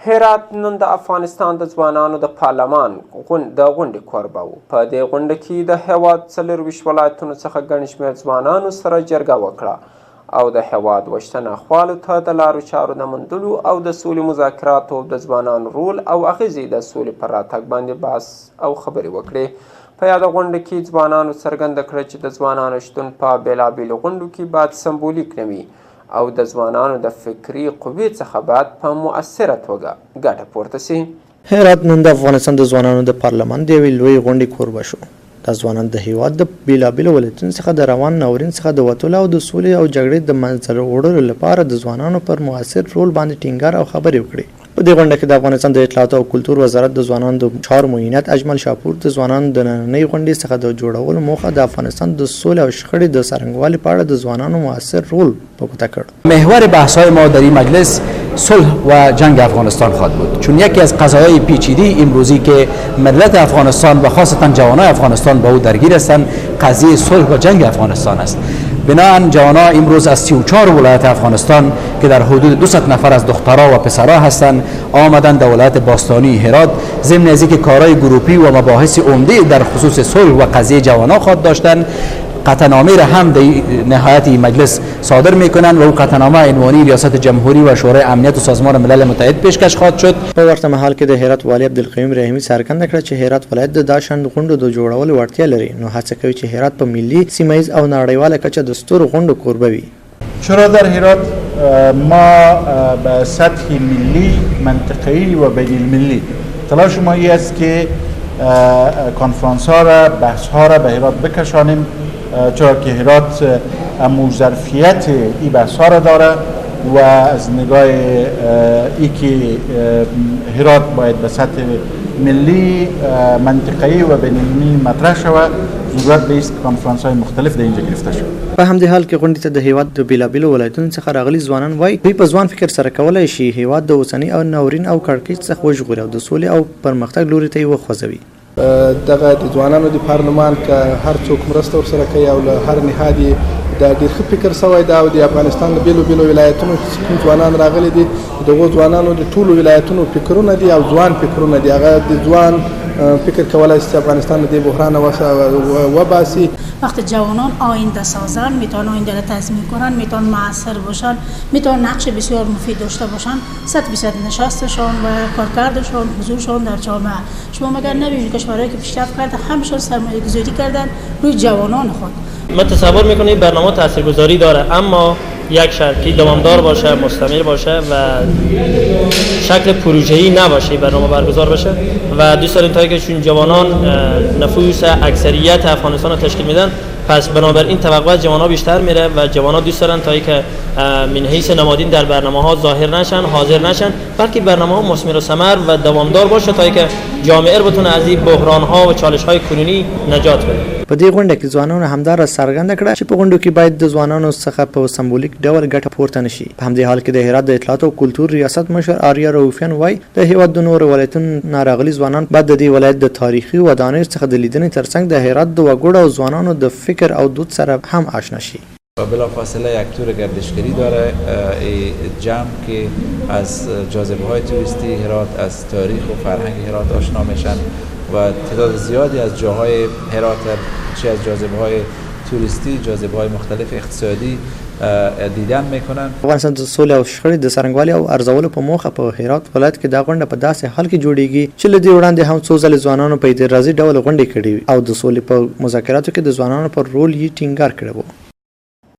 هرات نن د افغانستان د ځوانانو د پارلمان د غونډې کوربه و. په دې غونډه کې د هیواد 24 ولایتونو څخه ګڼ شمېر ځوانانو سره جرګه وکړه او د هیواد وشتناخوالو ته د لارو چارو د موندلو او د سولې مذاکراتو د ځوانانو رول او اغیزې د سولې پر راتګ باندې بحث او خبرې وکړې. په یاده غونډه کې ځوانانو څرګنده کړه چې د ځوانانو شتون په بېلابېلو غونډو کې باید سمبولیک نه وي او د ځوانانو د فکري قوې څخه باید په مؤثره توګه ګټه پورته سي. هرات نن د افغانستان د ځوانانو د پارلمان د یوې لویې غونډې کوربه شو. دا ځوانان د هیواد د بېلابېلو ولایتونو څخه د روان ناورین څخه د وتلو او د سولې او جګړې د منځته وړلو لپاره د ځوانانو پر مؤثر رول باندې ټینګار او خبرې وکړې. په دې غونډه کې د افغانستان د اطلاعات او کلتور وزارت د ځوانانو د چارو معینات اجمل شاپور د ځوانانو د نننۍ غونډې څخه د جوړولو موخه د افغانستان د سولې او شخړې د څرنګوالي په اړه د ځوانانو مؤثر رول په ګوته کړ. محور بحث‌های ما در این مجلس صلح و جنگ افغانستان خواهد بود، چون یکی از قضایای پیچیده امروزی که ملت افغانستان و خاصتا جوانان افغانستان با او درگیر هستند قضیه صلح و جنگ افغانستان است. بنابراین جوانان امروز از 34 ولایت افغانستان که در حدود 200 نفر از دخترها و پسرها هستند آمدند در ولایت باستانی هرات ضمن از اینکه کارهای گروپی و مباحث عمده در خصوص صلح و قضیه جوانان خواهد داشتند. قطعنامه را هم در نهایت این مجلس صادر میکنند و او قطعنامه عنوانی ریاست جمهوری و شورای امنیت و سازمان ملل متحد پیشکش خواهد شد. په ورته مهال کې د هرات والی عبدالقیوم رحیمي څرګنده کړه چې هرات ولایت د داشند غونډو د جوړولو وړتیا لري، نو هڅه کوي چې هرات په ملي، سیمه ییز او نړیواله کچه د ستورو غونډو کوربه وي. چرا در هرات ما به سطح ملی، منطقه‌ای و بین المللی تلاش ما این است که کنفرانس ها را، بحث ها را به هرات بکشانیم، چرا که هرات امو ظرفیت این بحث ها را داره و از نگاه ای که هرات باید به سطح ملی، منطقه‌ای و بین المللی مطرح شود، ضرورت به است کنفرانس های مختلف در اینجا گرفته شود. په همدې حال کې غونډې ته د هیواد د بېلابېلو ولایتونو څخه راغلي ځوانان وایي دوی په ځوان فکر سره کولی شي هیواد د اوسني او ناورین او کړکېچ څخه وژغوري او د سولې او پرمختګ لوري ته یې وخوځوي. دغه د ځوانانو د پارلمان که هر څوک مرسته ورسره کوي او له هر نهاد یې د ډېر ښه فکر سوی دا او د افغانستان د بېلو ولایتونو چې کوم ځوانان راغلي دي دغو ځوانانو د ټولو ولایتونو فکرونه دي او ځوان فکرونه دي. هغه د ځوان فکر کولای است افغانستان د بحران وباسی. وقتی جوانان آینده سازن میتونن آینده را تضمین کنن، میتونن موثر باشن، میتونن نقش بسیار مفید داشته باشن. 100% نشستشان و کارکردشان، حضورشان در جامعه. شما مگر نبینید کشورهایی که پیشرفت کرده همشون سرمایه گذاری کردن روی جوانان خود. ما تصور میکنید برنامه تاثیرگذاری داره، اما یک شرط که دوامدار باشه، مستمر باشه و شکل پروژه‌ای نباشه برنامه برگزار بشه و دوست داریم تا که چون جوانان نفوس اکثریت افغانستان رو تشکیل میدن، پس بنابراین توقع از جوانان بیشتر میره و جوانان دوست دارن تا که من حیث نمادین در برنامه‌ها ظاهر نشن، حاضر نشن، بلکه برنامه‌ها مثمر و ثمر و دوامدار باشه تا که جامعه رو بتونه از این بحران‌ها و چالش‌های کنونی نجات بده. په دې غونډه کې ځوانانو همدار څرګنده کړه چې په غونډو کې باید د ځوانانو څخه په سمبولیک ډول ګټه پورته نشي. په همدې حال کې د هرات د اطلاعات او کلتور ریاست مشر آریا روفیان وایي د هیواد د نورو ولایتونو ناراغلي ځوانان بعد د دې ولایت د تاریخي ودانیو څخه د لیدنې ترڅنګ د هرات د وګړو او ځوانانو د فکر او دود سره هم آشنا شي. بلافاصله یک تور گردشگری داره جمع که از جاذبه‌های توریستی هرات، از تاریخ و فرهنگ هرات آشنا میشن و تعداد زیادی از جاهای هرات چه از جاذبه‌های توریستی، جاذبه‌های مختلف اقتصادی دیدن میکنن. افغانستان د سولې او شخړې د څرنګوالي او ارزولو په موخه په هرات ولایت کې دا غونډه په داسې حال کې جوړیږي چې له دې وړاندې هم څو ځلې ځوانانو په اعتراضي ډول غونډې کړې او د سولې په مذاکراتو کې د ځوانانو پر رول یې ټینګار کړی و.